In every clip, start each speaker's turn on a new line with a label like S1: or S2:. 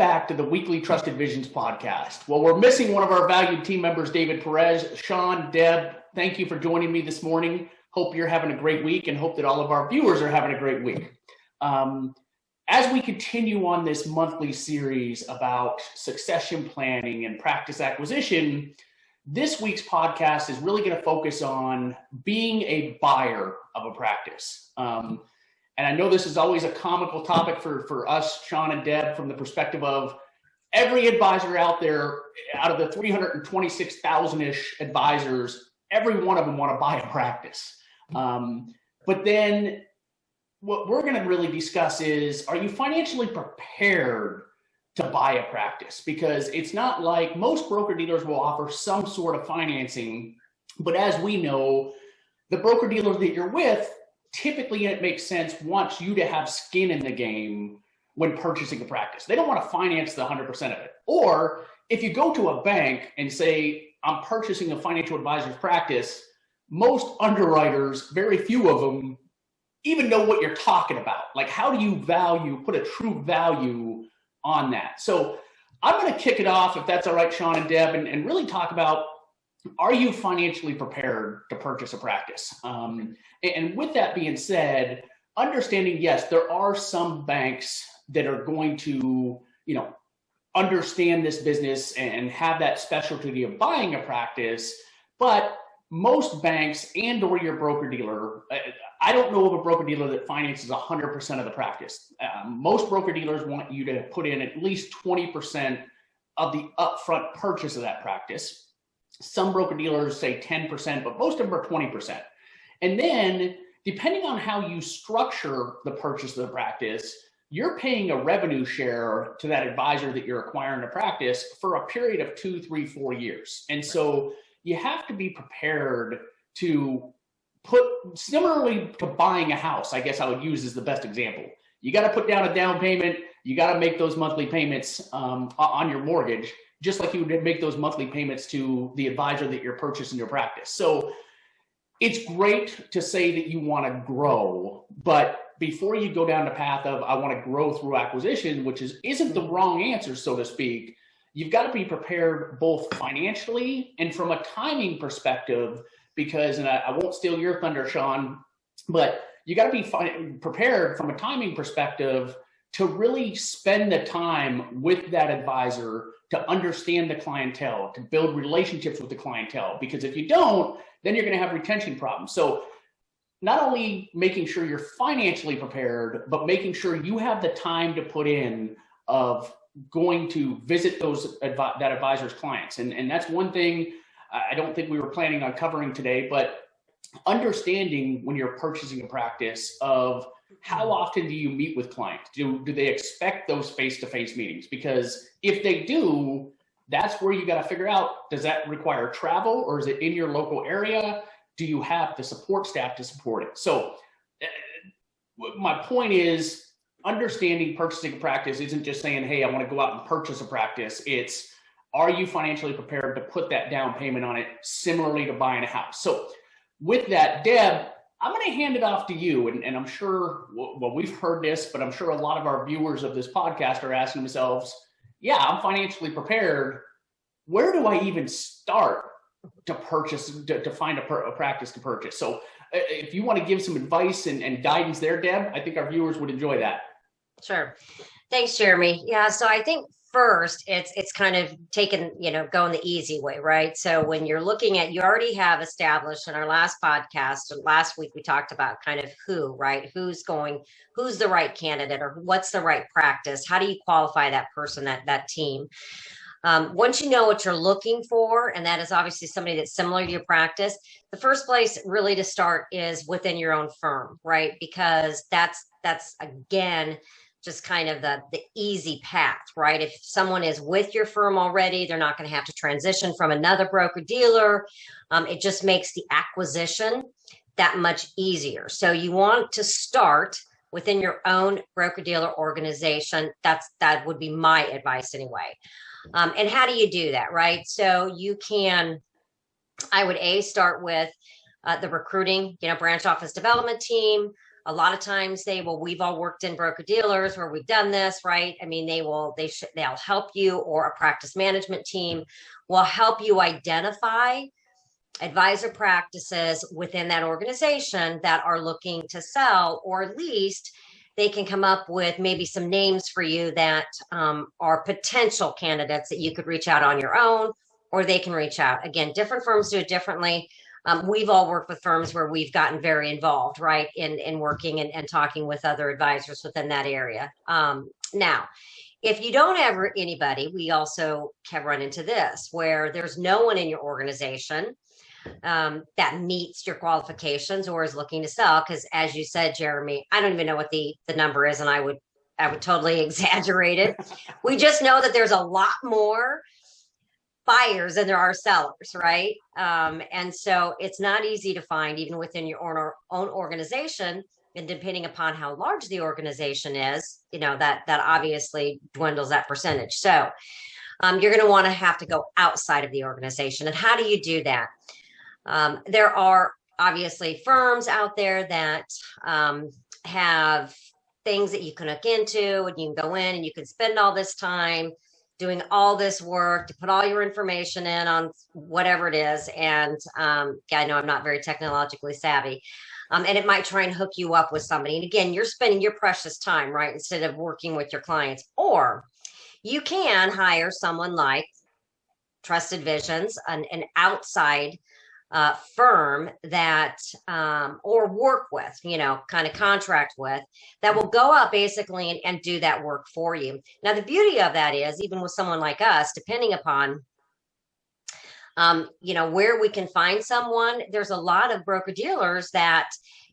S1: back to the weekly Trusted Visions podcast. Well, we're missing one of our valued team members, David Perez. Shaun, Deb, thank you for joining me this morning. Hope you're having a great week and hope that all of our viewers are having a great week. As we continue on this monthly series about succession planning and practice acquisition, this week's podcast is really going to focus on being a buyer of a practice. And I know this is always a comical topic for us, Shaun and Deb, from the perspective of every advisor out there, out of the 326,000-ish advisors, every one of them want to buy a practice. But then what we're going to really discuss is, are you financially prepared to buy a practice? Because it's not like most broker-dealers will offer some sort of financing, but as we know, the broker-dealers that you're with, typically it makes sense, wants you to have skin in the game when purchasing a practice. They don't want to finance the 100% of it. Or if you go to a bank and say, I'm purchasing a financial advisor's practice, most underwriters, very few of them, even know what you're talking about. Like, how do you put a true value on that? So I'm going to kick it off, if that's all right, Shaun and Deb, and really talk about, are you financially prepared to purchase a practice? And with that being said, understanding, yes, there are some banks that are going to, understand this business and have that specialty of buying a practice, but most banks and or your broker-dealer, I don't know of a broker-dealer that finances 100% of the practice. Most broker-dealers want you to put in at least 20% of the upfront purchase of that practice. Some broker-dealers say 10%, but most of them are 20%. And then, depending on how you structure the purchase of the practice, you're paying a revenue share to that advisor that you're acquiring a practice for a period of 2, 3, 4 years. And so you have to be prepared to put, similarly to buying a house, I guess I would use as the best example. You got to put down a down payment. You got to make those monthly payments on your mortgage, just like you would make those monthly payments to the advisor that you're purchasing your practice. So it's great to say that you want to grow, but before you go down the path of, I want to grow through acquisition, which isn't the wrong answer, so to speak, you've got to be prepared both financially and from a timing perspective, because, and I won't steal your thunder, Shaun, but you got to be prepared from a timing perspective to really spend the time with that advisor to understand the clientele, to build relationships with the clientele. Because if you don't, then you're going to have retention problems. So not only making sure you're financially prepared, but making sure you have the time to put in of going to visit that advisor's clients. And that's one thing I don't think we were planning on covering today, but understanding when you're purchasing a practice of how often do you meet with clients? Do they expect those face-to-face meetings? Because if they do, that's where you got to figure out, does that require travel or is it in your local area? Do you have the support staff to support it? So my point is, understanding purchasing a practice isn't just saying, hey, I want to go out and purchase a practice. It's, are you financially prepared to put that down payment on it, similarly to buying a house? So with that, Deb, I'm going to hand it off to you. And I'm sure, well, we've heard this, but I'm sure a lot of our viewers of this podcast are asking themselves, yeah, I'm financially prepared. Where do I even start to purchase, to find a practice to purchase? So if you want to give some advice and guidance there, Deb, I think our viewers would enjoy that.
S2: Sure. Thanks, Jeremy. Yeah. So I think first it's kind of taken, going the easy way, right? So when you're looking at, you already have established in our last podcast, last week, we talked about kind of who, right? Who's the right candidate, or what's the right practice? How do you qualify that person, that team? Once you know what you're looking for, and that is obviously somebody that's similar to your practice, the first place really to start is within your own firm, right? Because that's again, just kind of the easy path, right? If someone is with your firm already, they're not going to have to transition from another broker dealer. It just makes the acquisition that much easier. So you want to start within your own broker dealer organization. That would be my advice anyway. And how do you do that, right? So you can, I would start with the recruiting, branch office development team. A lot of times we've all worked in broker dealers where we've done this, right? I mean, they'll help you, or a practice management team will help you identify advisor practices within that organization that are looking to sell, or at least they can come up with maybe some names for you that are potential candidates that you could reach out on your own, or they can reach out. Again, different firms do it differently. We've all worked with firms where we've gotten very involved, right, in working and talking with other advisors within that area. Now, if you don't have anybody, we also have run into this where there's no one in your organization that meets your qualifications or is looking to sell. Because as you said, Jeremy, I don't even know what the number is, and I would totally exaggerate it. We just know that there's a lot more buyers than there are sellers, right? And so it's not easy to find, even within your own organization. And depending upon how large the organization is, that obviously dwindles that percentage. So you're going to want to have to go outside of the organization. And how do you do that? There are obviously firms out there that have things that you can look into, and you can go in and you can spend all this time doing all this work to put all your information in on whatever it is. And I know I'm not very technologically savvy. And it might try and hook you up with somebody. And again, you're spending your precious time, right, instead of working with your clients. Or you can hire someone like Trusted Visions, an outside firm that or work with, kind of contract with, that will go out basically and do that work for you. Now, the beauty of that is, even with someone like us, depending upon where we can find someone, there's a lot of broker dealers that,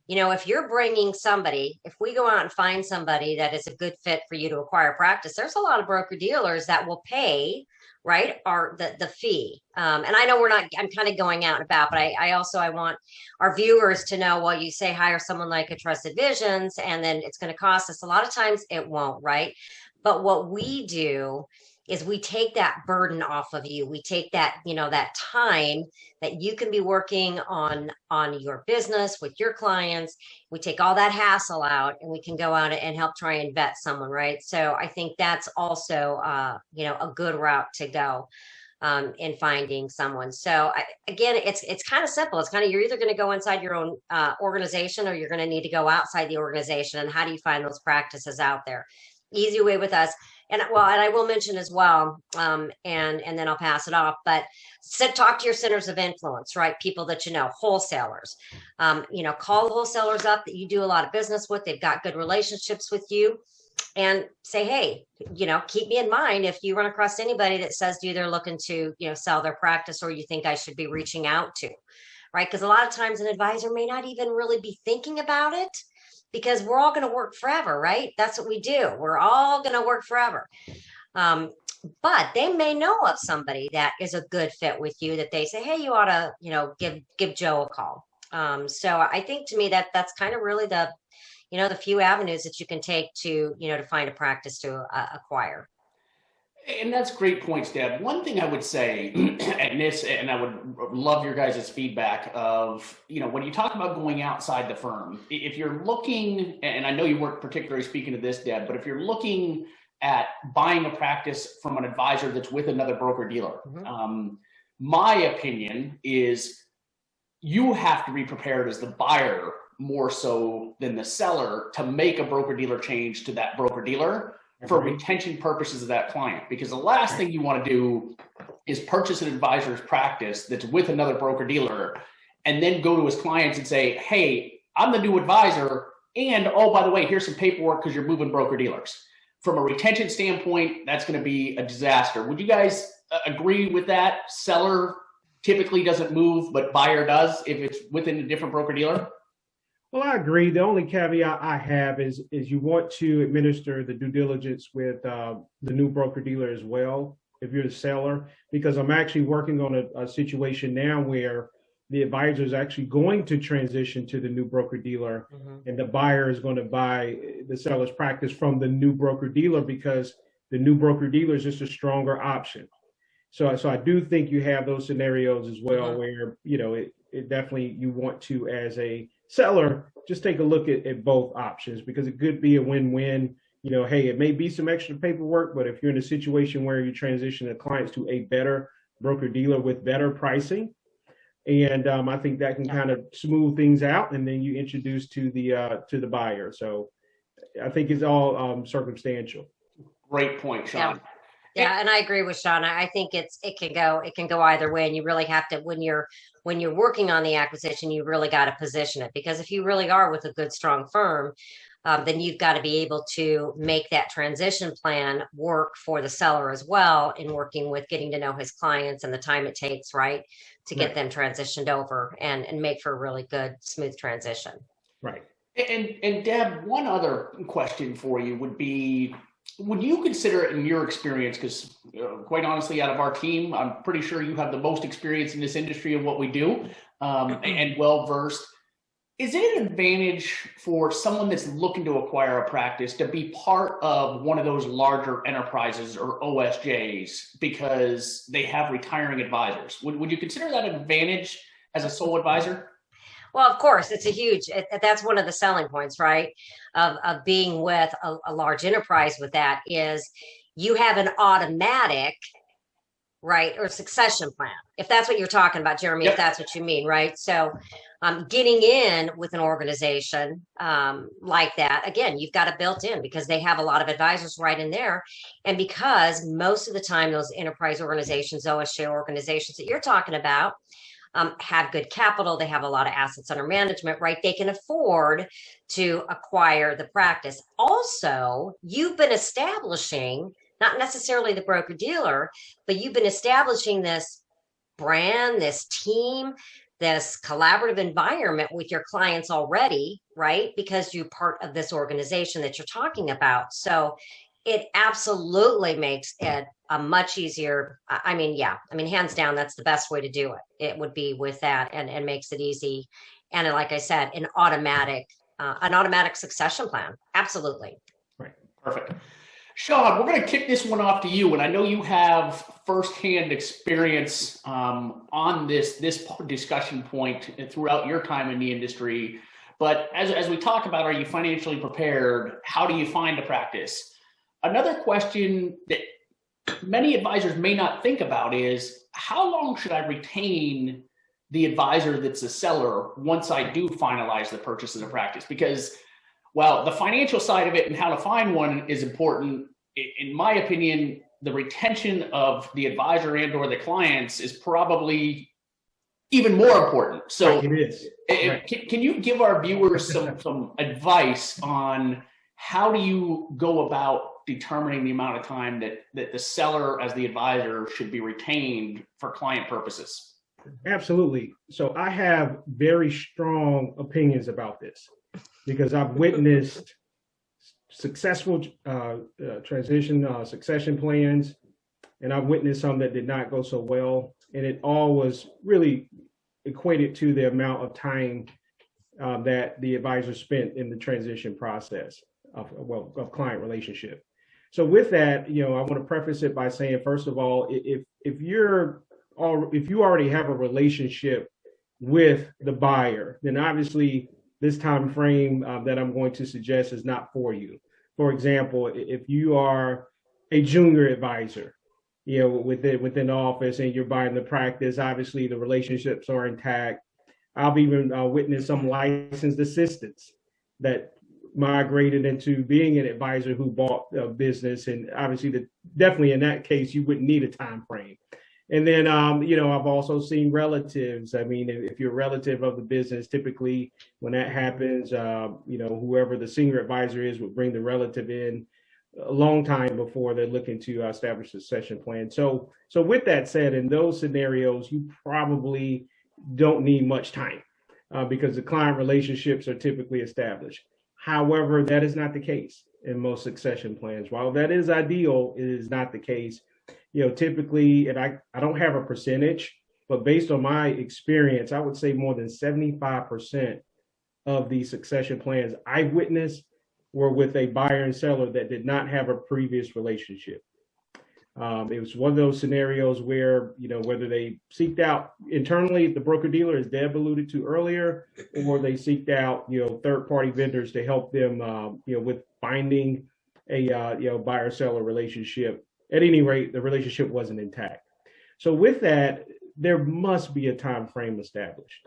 S2: if you're bringing somebody, if we go out and find somebody that is a good fit for you to acquire practice, there's a lot of broker dealers that will pay, right, the fee. And I know I'm kind of going out and about, but I want our viewers to know, while you say hire someone like a Trusted Visions, and then it's going to cost us, a lot of times it won't, right? But what we do is we take that burden off of you. We take that, that time that you can be working on your business with your clients. We take all that hassle out, and we can go out and help try and vet someone, right? So I think that's also, a good route to go in finding someone. So again, it's kind of simple. It's kind of, you're either going to go inside your own organization, or you're going to need to go outside the organization. And how do you find those practices out there? Easy way with us. And I will mention as well, and then I'll pass it off, but talk to your centers of influence, right? People that wholesalers, call the wholesalers up that you do a lot of business with. They've got good relationships with you, and say, hey, keep me in mind if you run across anybody that says to you they're looking to, sell their practice, or you think I should be reaching out to, right? Because a lot of times an advisor may not even really be thinking about it, because we're all going to work forever, right? That's what we do. We're all going to work forever. But they may know of somebody that is a good fit with you, that they say, hey, you ought to, give Joe a call. So I think, to me, that's kind of really the few avenues that you can take to, to find a practice to acquire.
S1: And that's great points, Deb. One thing I would say, and I would love your guys' feedback of, when you talk about going outside the firm, if you're looking, and I know you weren't particularly speaking to this, Deb, but if you're looking at buying a practice from an advisor that's with another broker dealer, my opinion is you have to be prepared as the buyer more so than the seller to make a broker dealer change to that broker dealer for retention purposes of that client. Because the last thing you want to do is purchase an advisor's practice that's with another broker dealer, and then go to his clients and say, hey, I'm the new advisor, and oh, by the way, here's some paperwork because you're moving broker dealers. From a retention standpoint, that's going to be a disaster. Would you guys agree with that? Seller typically doesn't move, but buyer does if it's within a different broker dealer?
S3: Well, I agree. The only caveat I have is you want to administer the due diligence with the new broker dealer as well, if you're the seller, because I'm actually working on a situation now where the advisor is actually going to transition to the new broker dealer, and the buyer is going to buy the seller's practice from the new broker dealer, because the new broker dealer is just a stronger option. So I do think you have those scenarios as well where, it definitely you want to, as a seller, just take a look at both options, because it could be a win-win. Hey, it may be some extra paperwork, but if you're in a situation where you transition the clients to a better broker dealer with better pricing, and I think that can kind of smooth things out, and then you introduce to the buyer. So I think it's all circumstantial.
S1: Great point, Shaun.
S2: Yeah, and I agree with Shaun. I think it can go either way, and you really have to, when you're working on the acquisition, you really got to position it, because if you really are with a good, strong firm, then you've got to be able to make that transition plan work for the seller as well, in working with getting to know his clients and the time it takes, right, to get them transitioned over and make for a really good, smooth transition.
S3: Right.
S1: And Deb, one other question for you would be, would you consider it, in your experience, because quite honestly, out of our team, I'm pretty sure you have the most experience in this industry of what we do, and well-versed, is it an advantage for someone that's looking to acquire a practice to be part of one of those larger enterprises or OSJs because they have retiring advisors? Would you consider that an advantage as a sole advisor?
S2: Well, of course, that's one of the selling points, right, of being with a large enterprise. With that is you have an automatic, right, or succession plan, if that's what you're talking about, Jeremy. Yep. If that's what you mean, right? So getting in with an organization like that, again, you've got it built in, because they have a lot of advisors right in there. And because most of the time those enterprise organizations, OSJ organizations that you're talking about, have good capital, they have a lot of assets under management, right? They can afford to acquire the practice. Also, you've been establishing, not necessarily the broker dealer, but you've been establishing this brand, this team, this collaborative environment with your clients already, right? Because you're part of this organization that you're talking about. So it absolutely makes it a much easier. I mean, hands down, that's the best way to do it. It would be with that, and makes it easy. And like I said, an automatic succession plan. Absolutely.
S1: Right. Perfect. Shaun, we're going to kick this one off to you. And I know you have firsthand experience on this discussion point throughout your time in the industry. But as we talk about, are you financially prepared? How do you find a practice? Another question that many advisors may not think about is, how long should I retain the advisor that's a seller once I do finalize the purchase of the practice? Because while the financial side of it and how to find one is important, in my opinion, the retention of the advisor and or the clients is probably even more important. So
S3: it is.
S1: Can you give our viewers some advice on how do you go about determining the amount of time that the seller as the advisor should be retained for client purposes?
S3: Absolutely. So I have very strong opinions about this, because I've witnessed successful transition succession plans, and I've witnessed some that did not go so well. And it all was really equated to the amount of time that the advisor spent in the transition process of client relationship. So with that, I want to preface it by saying, first of all, if you already have a relationship with the buyer, then obviously this time frame that I'm going to suggest is not for you. For example, if you are a junior advisor, within the office, and you're buying the practice, obviously the relationships are intact. I've even witnessed some licensed assistants that migrated into being an advisor who bought a business, and obviously definitely in that case you wouldn't need a time frame. And then I've also seen relatives. I mean, if you're a relative of the business, typically when that happens, whoever the senior advisor is would bring the relative in a long time before they're looking to establish a succession plan. So with that said, in those scenarios, you probably don't need much time because the client relationships are typically established. However, that is not the case in most succession plans. While that is ideal, it is not the case. Typically, and I don't have a percentage, but based on my experience, I would say more than 75% of the succession plans I witnessed were with a buyer and seller that did not have a previous relationship. It was one of those scenarios where, whether they seeked out internally the broker dealer, as Deb alluded to earlier, or they seeked out, third party vendors to help them, with finding a, buyer seller relationship. At any rate, the relationship wasn't intact. So with that, there must be a time frame established.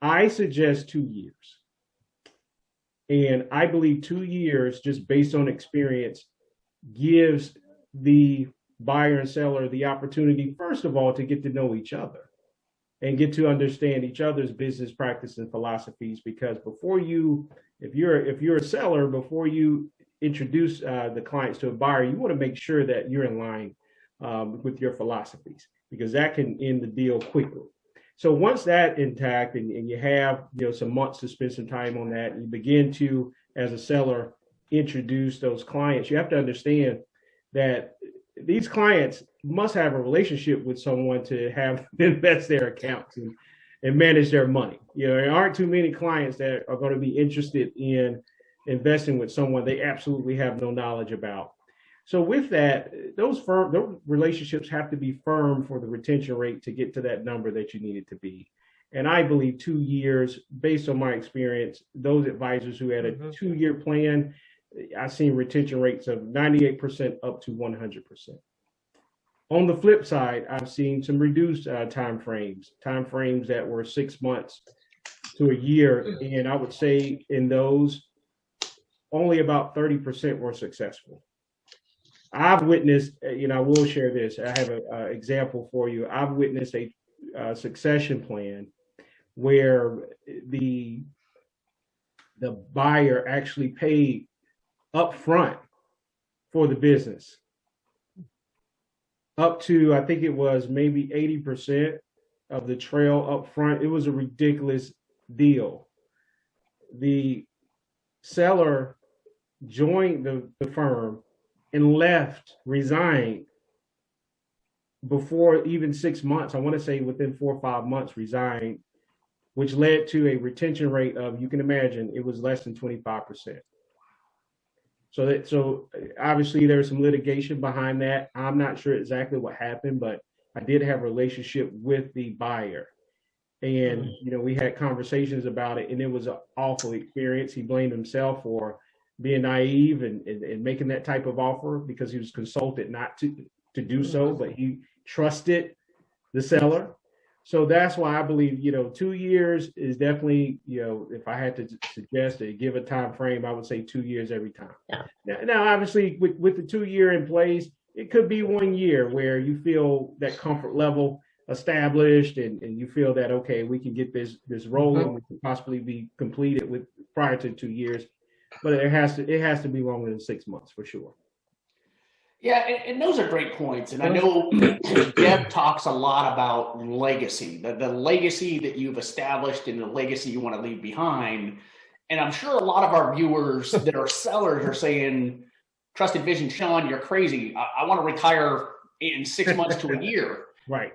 S3: I suggest 2 years. And I believe 2 years, just based on experience, gives the buyer and seller the opportunity, first of all, to get to know each other and get to understand each other's business practice and philosophies. Because if you're a seller, before you introduce the clients to a buyer, you want to make sure that you're in line with your philosophies, because that can end the deal quickly. So once that's intact and you have some months to spend some time on that, and you begin to, as a seller, introduce those clients, you have to understand that these clients must have a relationship with someone to have invest their accounts and manage their money. There aren't too many clients that are going to be interested in investing with someone they absolutely have no knowledge about. So with that, those relationships have to be firm for the retention rate to get to that number that you need it to be. And I believe 2 years, based on my experience, those advisors who had a 2-year plan, I've seen retention rates of 98% up to 100%. On the flip side, I've seen some reduced time frames that were 6 months to a year. And I would say in those, only about 30% were successful. I've witnessed, I will share this. I have an example for you. I've witnessed a succession plan where the buyer actually paid up front for the business, up to, I think it was maybe 80% of the trail up front. It was a ridiculous deal. The seller joined the firm and resigned before even 6 months. I want to say within 4 or 5 months resigned, which led to a retention rate of, you can imagine, it was less than 25%. So obviously there's some litigation behind that. I'm not sure exactly what happened, but I did have a relationship with the buyer. And, we had conversations about it, and it was an awful experience. He blamed himself for being naive and making that type of offer because he was consulted not to do so, but he trusted the seller. So that's why I believe, 2 years is definitely, if I had to suggest or give a time frame, I would say 2 years every time.
S2: Yeah.
S3: Now, obviously, with the 2 year in place, it could be 1 year where you feel that comfort level established and you feel that, okay, we can get this rolling, we can possibly be completed prior to 2 years. But it has to be longer than 6 months for sure.
S1: Yeah, and those are great points. And I know Deb talks a lot about legacy, the legacy that you've established and the legacy you want to leave behind. And I'm sure a lot of our viewers that are sellers are saying, Trusted Vision, Shaun, you're crazy. I want to retire in 6 months to a year.
S3: Right.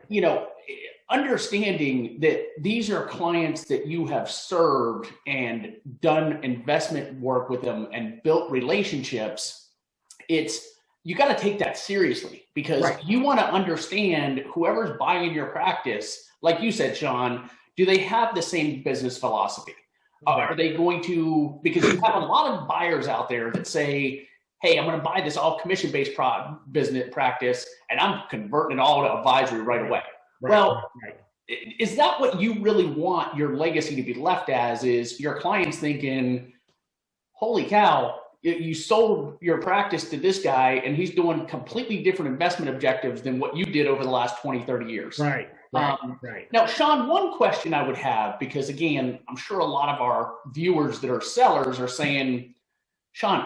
S1: Understanding that these are clients that you have served and done investment work with them and built relationships, you got to take that seriously, because you want to understand whoever's buying your practice, like you said, Shaun, do they have the same business philosophy? Are they going to, because you have a lot of buyers out there that say, hey, I'm going to buy this all commission-based business practice and I'm converting it all to advisory right away. Is that what you really want your legacy to be left as? Is your clients thinking, holy cow, you sold your practice to this guy and he's doing completely different investment objectives than what you did over the last 20, 30 years.
S3: Right.
S1: Now, Shaun, one question I would have, because again, I'm sure a lot of our viewers that are sellers are saying, Shaun,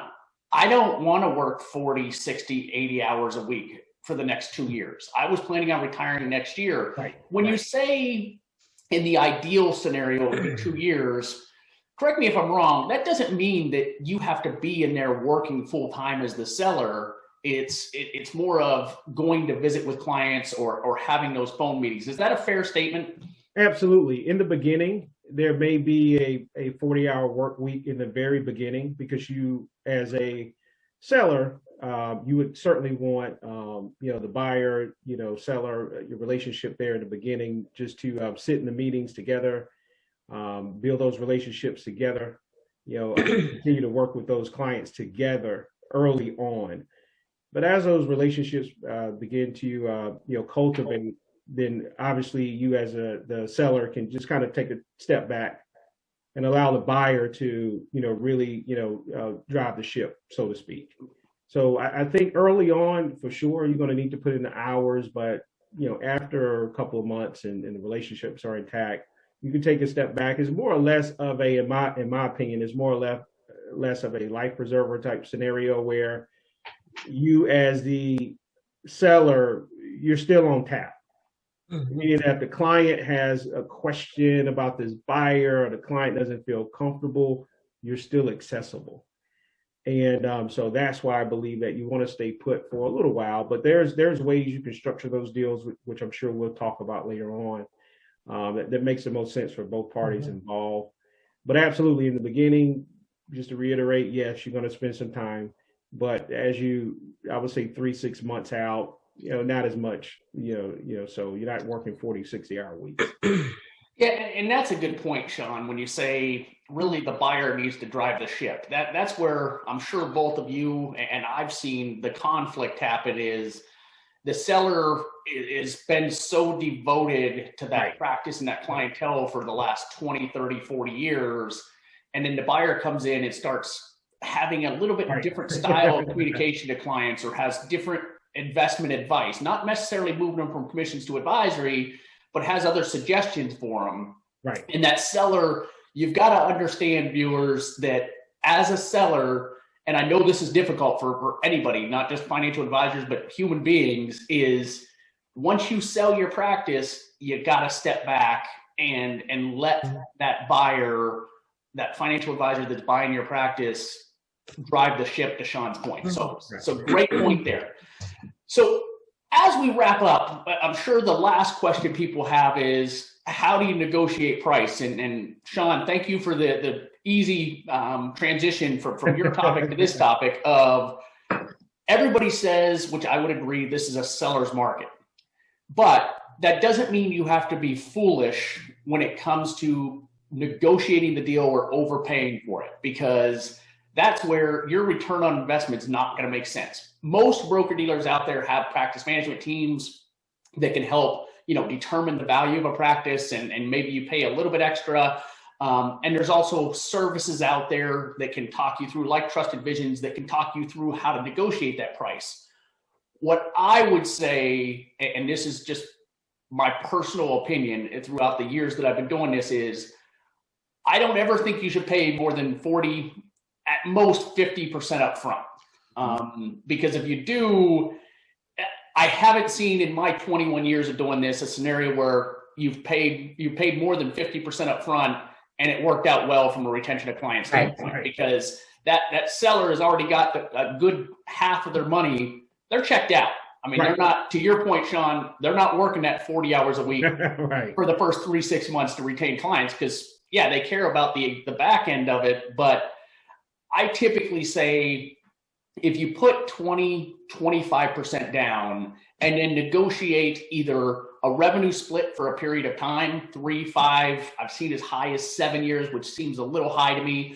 S1: I don't want to work 40, 60, 80 hours a week for the next 2 years. I was planning on retiring next year. When you say in the ideal scenario it would be 2 years, correct me if I'm wrong, that doesn't mean that you have to be in there working full time as the seller. It's more of going to visit with clients or having those phone meetings. Is that a fair statement?
S3: Absolutely. In the beginning, there may be a 40-hour work week in the very beginning, because you, as a seller, you would certainly want, the buyer, seller, your relationship there in the beginning, just to sit in the meetings together, build those relationships together, continue to work with those clients together early on. But as those relationships begin to, cultivate, then obviously you as the seller can just kind of take a step back and allow the buyer to, really, drive the ship, so to speak. So I think early on, for sure, you're going to need to put in the hours, but, after a couple of months and the relationships are intact, you can take a step back. It's more or less of a, in my opinion, it's more or less of a life preserver type scenario where you as the seller, you're still on tap. Meaning that the client has a question about this buyer or the client doesn't feel comfortable, you're still accessible. And so that's why I believe that you want to stay put for a little while, but there's ways you can structure those deals, which I'm sure we'll talk about later on, that makes the most sense for both parties involved. But absolutely, in the beginning, just to reiterate, yes, you're going to spend some time, but I would say 3-6 months out, not as much, so you're not working 40, 60-hour weeks.
S1: Yeah, and that's a good point, Shaun, when you say really the buyer needs to drive the ship. That's where I'm sure both of you and I've seen the conflict happen is the seller has been so devoted to that practice and that clientele for the last 20, 30, 40 years. And then the buyer comes in and starts having a little bit different style of communication to clients or has different investment advice, not necessarily moving them from commissions to advisory, but has other suggestions for them.
S3: Right.
S1: And that seller, you've got to understand, viewers, that as a seller, and I know this is difficult for anybody, not just financial advisors, but human beings, is once you sell your practice, you got to step back and let that buyer, that financial advisor that's buying your practice, drive the ship, to Shaun's point. So great point there. So as we wrap up, I'm sure the last question people have is, how do you negotiate price? And Shaun, thank you for the easy transition from your topic to this topic of everybody says, which I would agree, this is a seller's market. But that doesn't mean you have to be foolish when it comes to negotiating the deal or overpaying for it, because that's where your return on investment is not going to make sense. Most broker dealers out there have practice management teams that can help, determine the value of a practice, and maybe you pay a little bit extra. And there's also services out there that can talk you through, like Trusted Visions, that can talk you through how to negotiate that price. What I would say, and this is just my personal opinion throughout the years that I've been doing this, is I don't ever think you should pay more than 40, at most 50% up front. Because if you do, I haven't seen in my 21 years of doing this a scenario where you paid more than 50% up front and it worked out well from a retention of client standpoint, because that seller has already got a good half of their money. They're checked out. I mean, they're not, to your point, Shaun, they're not working that 40 hours a week for the first 3-6 months to retain clients, because they care about the back end of it. But I typically say, if you put 20-25% down and then negotiate either a revenue split for a period of time, 3, 5, I've seen as high as 7 years, which seems a little high to me.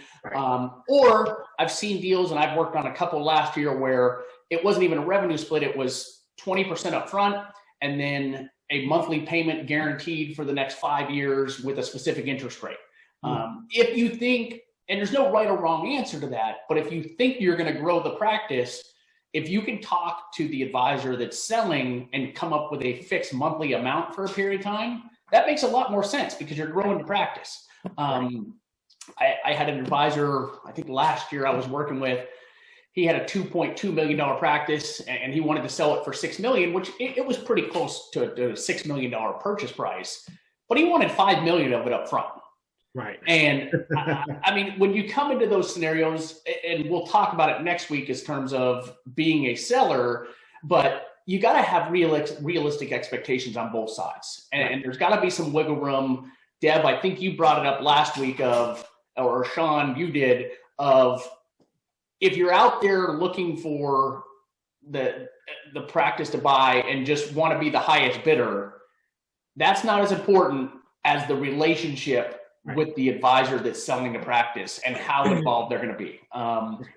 S1: Or I've seen deals, and I've worked on a couple last year where it wasn't even a revenue split. It was 20% up front and then a monthly payment guaranteed for the next 5 years with a specific interest rate. If you think, and there's no right or wrong answer to that, but if you think you're going to grow the practice, if you can talk to the advisor that's selling and come up with a fixed monthly amount for a period of time, that makes a lot more sense because you're growing the practice. I had an advisor, I think last year I was working with, he had a $2.2 million practice and he wanted to sell it for $6 million, which it was pretty close to a $6 million purchase price, but he wanted $5 million of it up front.
S3: Right.
S1: And I mean, when you come into those scenarios, and we'll talk about it next week as terms of being a seller, but you got to have realistic expectations on both sides. And there's got to be some wiggle room. Deb, I think you brought it up last week or Shaun, you did, of if you're out there looking for the practice to buy and just want to be the highest bidder, that's not as important as the relationship with the advisor that's selling the practice and how involved they're going to be.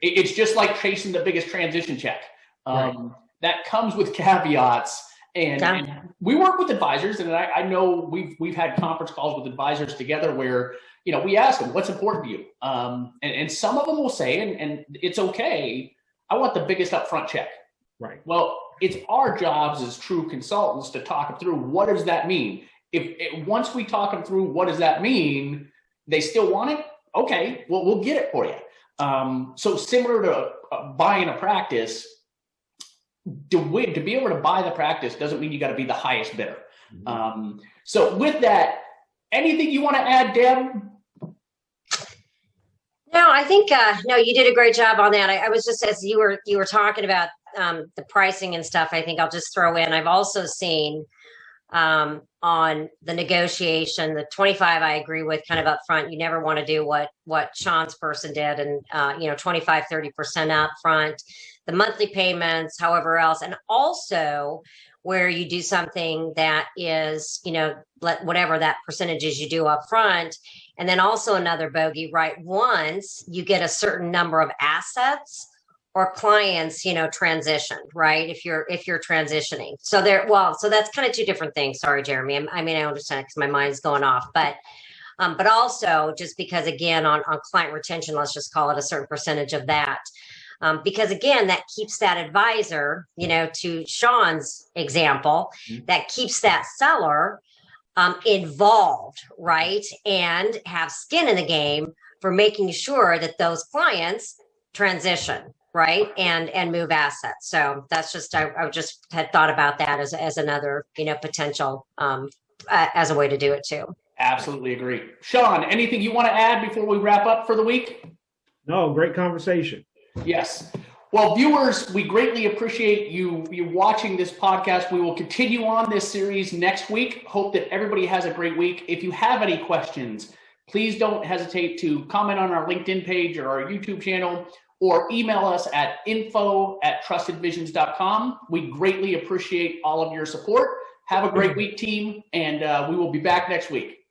S1: It's just like chasing the biggest transition check. That comes with caveats. And we work with advisors, and I know we've had conference calls with advisors together where, we ask them, what's important to you? And some of them will say, and it's okay, I want the biggest upfront check.
S3: Right.
S1: Well, it's our jobs as true consultants to talk them through, what does that mean? If once we talk them through, what does that mean? They still want it? Okay, well, we'll get it for you. So similar to buying a practice, to be able to buy the practice doesn't mean you got to be the highest bidder. So with that, anything you want to add, Deb?
S2: No, I think no, you did a great job on that. I was just, as you were talking about the pricing and stuff, I think I'll just throw in, I've also seen on the negotiation, the 25 I agree with kind of up front. You never want to do what Shaun's person did, and 25, 30% up front, the monthly payments, however else, and also where you do something that is, whatever that percentage is you do up front. And then also another bogey, right? Once you get a certain number of assets or clients, transitioned, right? If you're transitioning. So that's kind of two different things. Sorry, Jeremy. I understand because my mind's going off, but also just because, again, on client retention, let's just call it a certain percentage of that. Because again, that keeps that advisor, to Shaun's example, that keeps that seller involved, right? And have skin in the game for making sure that those clients transition, right? And move assets. So that's just, I just had thought about that as another, potential as a way to do it too.
S1: Absolutely agree. Shaun, anything you want to add before we wrap up for the week?
S3: No, great conversation.
S1: Yes. Well, viewers, we greatly appreciate you watching this podcast. We will continue on this series next week. Hope that everybody has a great week. If you have any questions, please don't hesitate to comment on our LinkedIn page or our YouTube channel, or email us at info@trustedvisions.com. We greatly appreciate all of your support. Have a great week, team, and we will be back next week.